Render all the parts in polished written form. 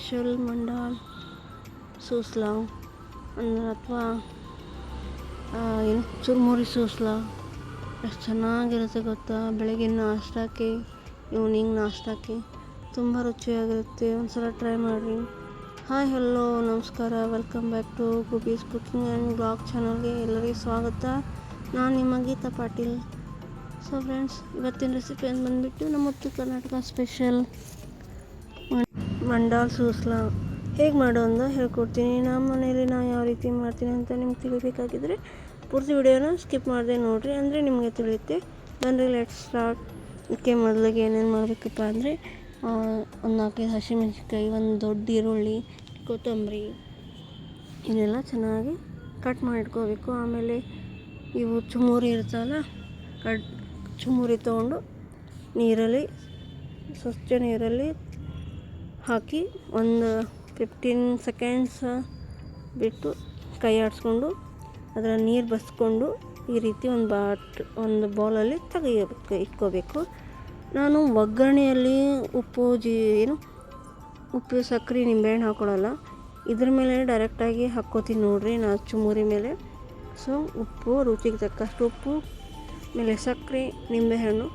Special ಮಂಡಾಲ್ ಸೂಸ್ಲಾ ಅಥವಾ ಏನು ಚುರುಮುರಿ ಸೂಸ್ಲಾ ಎಷ್ಟು ಚೆನ್ನಾಗಿರುತ್ತೆ ಗೊತ್ತಾ. ಬೆಳಗಿನ ನಾಷ್ಟಕ್ಕೆ, ಈವ್ನಿಂಗ್ ನಾಷ್ಟಕ್ಕೆ ತುಂಬ ರುಚಿಯಾಗಿರುತ್ತೆ. ಒಂದ್ಸಲ ಟ್ರೈ ಮಾಡಿರಿ. ಹಾಯ್ ಹಲೋ ನಮಸ್ಕಾರ, ವೆಲ್ಕಮ್ ಬ್ಯಾಕ್ ಟು ಗುಬೀಸ್ ಕುಕಿಂಗ್ ಆ್ಯಂಡ್ ಬ್ಲಾಗ್ ಚಾನಲ್ಗೆ ಎಲ್ಲರಿಗೂ ಸ್ವಾಗತ. ನಾನು ನಿಮ್ಮ ಗೀತಾ ಪಾಟೀಲ್. ಸೊ ಫ್ರೆಂಡ್ಸ್, ಇವತ್ತಿನ ರೆಸಿಪಿ ಅಂತ ಬಂದುಬಿಟ್ಟು ನಮ್ಮ ಉತ್ತರ ಕರ್ನಾಟಕ ಸ್ಪೆಷಲ್ ಮಂಡಾಲ್ ಸೂಸ್ಲಾ ಹೇಗೆ ಮಾಡೋದು ಹೇಳ್ಕೊಡ್ತೀನಿ. ನಮ್ಮ ಮನೇಲಿ ನಾವು ಯಾವ ರೀತಿ ಮಾಡ್ತೀನಿ ಅಂತ ನಿಮ್ಗೆ ತಿಳಿಬೇಕಾಗಿದ್ದರೆ ಪೂರ್ತಿ ವಿಡಿಯೋನ ಸ್ಕಿಪ್ ಮಾಡಿದೆ ನೋಡಿರಿ, ಅಂದರೆ ನಿಮಗೆ ತಿಳಿಯುತ್ತೆ. ಬನ್ನಿರಿ ಲೆಟ್ಸ್ ಸ್ಟಾರ್ಟ್. ಇದಕ್ಕೆ ಮೊದಲಿಗೆ ಏನೇನು ಮಾಡಬೇಕಪ್ಪ ಅಂದರೆ, ಒಂದು 4 ಹಸಿಮೆಣಸಿನ್ಕಾಯಿ, ಒಂದು ದೊಡ್ಡ ಈರುಳ್ಳಿ, ಕೊತ್ತಂಬರಿ ಇವನ್ನೆಲ್ಲ ಚೆನ್ನಾಗಿ ಕಟ್ ಮಾಡಿಟ್ಕೋಬೇಕು. ಆಮೇಲೆ ಇವು ಚುಮುರಿ ಇರ್ತಾವಲ್ಲ, ಚುಮುರಿ ತೊಗೊಂಡು ನೀರಲ್ಲಿ, ಸ್ವಚ್ಛ ನೀರಲ್ಲಿ ಹಾಕಿ ಒಂದು 15 ಸೆಕೆಂಡ್ಸ್ ಬಿಟ್ಟು ಕೈ ಆಡಿಸ್ಕೊಂಡು ಅದರ ನೀರು ಬಸ್ಕೊಂಡು ಈ ರೀತಿ ಒಂದು ಬೌಲಲ್ಲಿ ಇಟ್ಕೋಬೇಕು. ನಾನು ಒಗ್ಗರಣೆಯಲ್ಲಿ ಉಪ್ಪು ಸಕ್ಕರೆ ನಿಂಬೆಹಣ್ಣು ಹಾಕ್ಕೊಳ್ಳಲ್ಲ. ಇದ್ರ ಮೇಲೆ ಡೈರೆಕ್ಟಾಗಿ ಹಾಕ್ಕೋತೀನಿ ನೋಡಿರಿ ನಾನು ಚುಮುರಿ ಮೇಲೆ. ಸೊ ಉಪ್ಪು, ರುಚಿಗೆ ತಕ್ಕಷ್ಟು ಉಪ್ಪು, ಆಮೇಲೆ ಸಕ್ಕರೆ, ನಿಂಬೆಹಣ್ಣು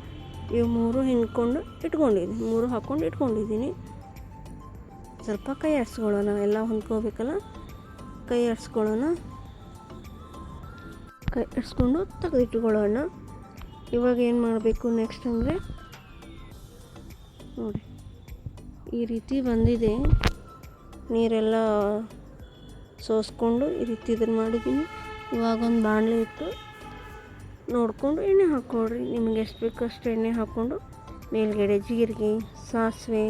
ಇವು 3 ಹಾಕ್ಕೊಂಡು ಇಟ್ಕೊಂಡಿದ್ದೀನಿ. ಸ್ವಲ್ಪ ಕೈ ಆಡಿಸ್ಕೊಳ್ಳೋಣ, ಎಲ್ಲ ಹೊಂದ್ಕೋಬೇಕಲ್ಲ, ಕೈ ಆಡಿಸ್ಕೊಂಡು ತೆಗೆದಿಟ್ಕೊಳ್ಳೋಣ. ಇವಾಗ ಏನು ಮಾಡಬೇಕು ನೆಕ್ಸ್ಟ್ ಅಂದರೆ, ನೋಡಿ ಈ ರೀತಿ ಬಂದಿದೆ, ನೀರೆಲ್ಲ ಸೋಸ್ಕೊಂಡು ಈ ರೀತಿ ಇದನ್ನು ಮಾಡಿದ್ದೀನಿ. ಇವಾಗ ಒಂದು ಬಾಣಲೆ ಇಟ್ಟು ನೋಡಿಕೊಂಡು ಎಣ್ಣೆ ಹಾಕ್ಕೊಳ್ರಿ. ನಿಮಗೆ ಎಷ್ಟು ಬೇಕೋ ಅಷ್ಟು ಎಣ್ಣೆ ಹಾಕ್ಕೊಂಡು ಮೇಲ್ಗಡೆ ಜೀರಿಗೆ, ಸಾಸಿವೆ,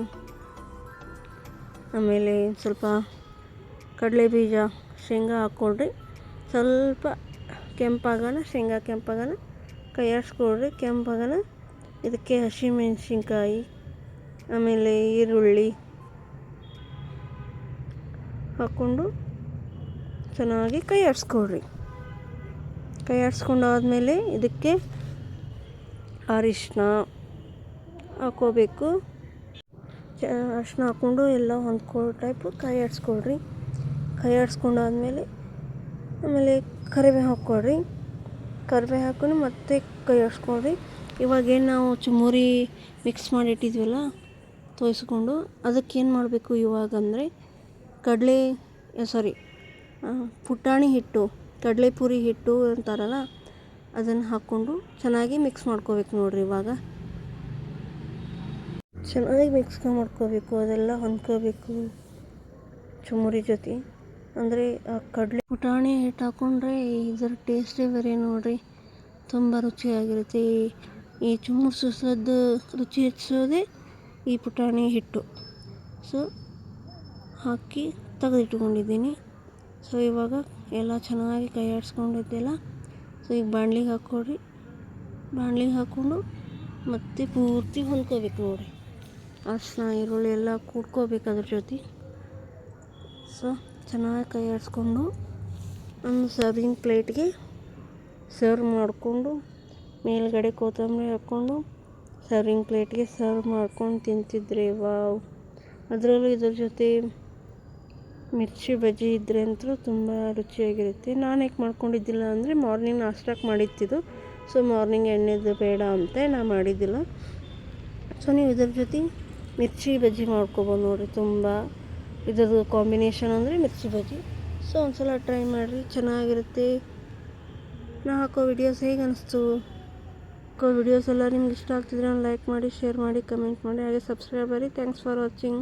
ಆಮೇಲೆ ಸ್ವಲ್ಪ ಕಡಲೆ ಬೀಜ, ಶೇಂಗಾ ಹಾಕ್ಕೊಳ್ರಿ. ಸ್ವಲ್ಪ ಶೇಂಗಾ ಕೆಂಪಾಗೋಣ, ಕೈ ಆಡಿಸ್ಕೊಳ್ರಿ. ಕೆಂಪಾಗೋಣ, ಇದಕ್ಕೆ ಹಸಿಮೆಣಸಿನ್ಕಾಯಿ, ಆಮೇಲೆ ಈರುಳ್ಳಿ ಹಾಕ್ಕೊಂಡು ಚೆನ್ನಾಗಿ ಕೈ ಆಡಿಸ್ಕೊಳ್ರಿ. ಕೈ ಆಡಿಸ್ಕೊಂಡಾದ್ಮೇಲೆ ಇದಕ್ಕೆ ಅರಿಶಿನ ಹಾಕ್ಕೋಬೇಕು. ಅರಿಶಿನ ಹಾಕ್ಕೊಂಡು ಎಲ್ಲ ಹೊಂದ್ಕೊಳ್ಳೋ ಟೈಪು ಕೈ ಆಡಿಸ್ಕೊಳ್ರಿ. ಕೈ ಆಡಿಸ್ಕೊಂಡಾದ್ಮೇಲೆ ಆಮೇಲೆ ಕರಿಬೇವು ಹಾಕ್ಕೊಳ್ರಿ. ಕರಿಬೇವು ಹಾಕ್ಕೊಂಡು ಮತ್ತೆ ಕೈ ಆಡಿಸ್ಕೊಳ್ರಿ. ಇವಾಗೇನು ನಾವು ಚುಮುರಿ ಮಿಕ್ಸ್ ಮಾಡಿ ಇಟ್ಟಿದ್ವಲ್ಲ ತೋಯಿಸ್ಕೊಂಡು, ಅದಕ್ಕೇನು ಮಾಡಬೇಕು ಇವಾಗ ಅಂದರೆ, ಪುಟಾಣಿ ಹಿಟ್ಟು, ಕಡಲೆಪುರಿ ಹಿಟ್ಟು ಅಂತಾರಲ್ಲ, ಅದನ್ನು ಹಾಕ್ಕೊಂಡು ಚೆನ್ನಾಗಿ ಮಿಕ್ಸ್ ಮಾಡ್ಕೋಬೇಕು ನೋಡಿರಿ. ಇವಾಗ ಚೆನ್ನಾಗಿ ಮಿಕ್ಸ್ ಮಾಡ್ಕೋಬೇಕು, ಅದೆಲ್ಲ ಹೊಂದ್ಕೋಬೇಕು ಚುಮುರಿ ಜೊತೆ. ಅಂದರೆ ಪುಟಾಣಿ ಹಿಟ್ಟು ಹಾಕ್ಕೊಂಡ್ರೆ ಇದರ ಟೇಸ್ಟೇ ಬೇರೆ ನೋಡಿರಿ, ತುಂಬ ರುಚಿಯಾಗಿರುತ್ತೆ. ಈ ಚುಮುರಿ ಸೂಸ್ಲದ್ದು ರುಚಿ ಹೆಚ್ಚಿಸೋದೇ ಈ ಪುಟಾಣಿ ಹಿಟ್ಟು. ಸೊ ಹಾಕಿ ತೆಗೆದಿಟ್ಕೊಂಡಿದ್ದೀನಿ. ಸೊ ಇವಾಗ ಎಲ್ಲ ಚೆನ್ನಾಗಿ ಕೈ ಆಡಿಸ್ಕೊಂಡಿದ್ದೆಲ್ಲ, ಸೊ ಈಗ ಬಾಣಲಿಗೆ ಹಾಕ್ಕೊಳ್ರಿ. ಬಾಣಲಿಗೆ ಹಾಕ್ಕೊಂಡು ಮತ್ತೆ ಪೂರ್ತಿ ಹೊಂದ್ಕೋಬೇಕು ನೋಡಿರಿ. ಅರಿಶಿನ, ಈರುಳ್ಳಿ ಎಲ್ಲ ಕೂಡ್ಕೋಬೇಕು ಅದ್ರ ಜೊತೆ. ಸೊ ಚೆನ್ನಾಗಿ ಕೈ ಆಡಿಸ್ಕೊಂಡು ಒಂದು ಸರ್ವಿಂಗ್ ಪ್ಲೇಟ್ಗೆ ಸರ್ವ್ ಮಾಡಿಕೊಂಡು, ಮೇಲ್ಗಡೆ ಕೊತ್ತಂಬರಿ ಹಾಕ್ಕೊಂಡು ಸರ್ವಿಂಗ್ ಪ್ಲೇಟ್ಗೆ ಸರ್ವ್ ಮಾಡ್ಕೊಂಡು ತಿಂತಿದ್ರೆ ವಾವ್. ಅದರಲ್ಲೂ ಇದ್ರ ಜೊತೆ ಮಿರ್ಚಿ ಬಜ್ಜಿ ಇದ್ದರೆ ಅಂತೂ ತುಂಬ ರುಚಿಯಾಗಿರುತ್ತೆ. ನಾನು ಯಾಕೆ ಮಾಡ್ಕೊಂಡಿದ್ದಿಲ್ಲ ಅಂದರೆ, ಮಾರ್ನಿಂಗ್ ನಾಷ್ಟಕ್ಕೆ ಮಾಡಿತ್ತಿದ್ದು. ಸೊ ಮಾರ್ನಿಂಗ್ ಎಣ್ಣೆದು ಬೇಡ ಅಂತ ನಾನು ಮಾಡಿದ್ದಿಲ್ಲ. ಸೊ ನೀವು ಇದ್ರ ಜೊತೆ ಮಿರ್ಚಿ ಬಜ್ಜಿ ಮಾಡ್ಕೊಬೋದು ನೋಡಿರಿ. ತುಂಬ ಇದ್ರದ್ದು ಕಾಂಬಿನೇಷನ್ ಅಂದರೆ ಮಿರ್ಚಿ ಬಜ್ಜಿ. ಸೊ ಒಂದ್ಸಲ ಟ್ರೈ ಮಾಡಿರಿ, ಚೆನ್ನಾಗಿರುತ್ತೆ. ನಾ ಹಾಕೋ ವಿಡಿಯೋಸ್ ಹೇಗೆ ಅನಿಸ್ತು? ವಿಡಿಯೋಸ್ ಎಲ್ಲ ನಿಮ್ಗೆ ಇಷ್ಟ ಆಗ್ತಿದ್ರೆ ಲೈಕ್ ಮಾಡಿ, ಶೇರ್ ಮಾಡಿ, ಕಮೆಂಟ್ ಮಾಡಿ, ಹಾಗೆ ಸಬ್ಸ್ಕ್ರೈಬ್ ಮಾಡಿ. Thanks for watching.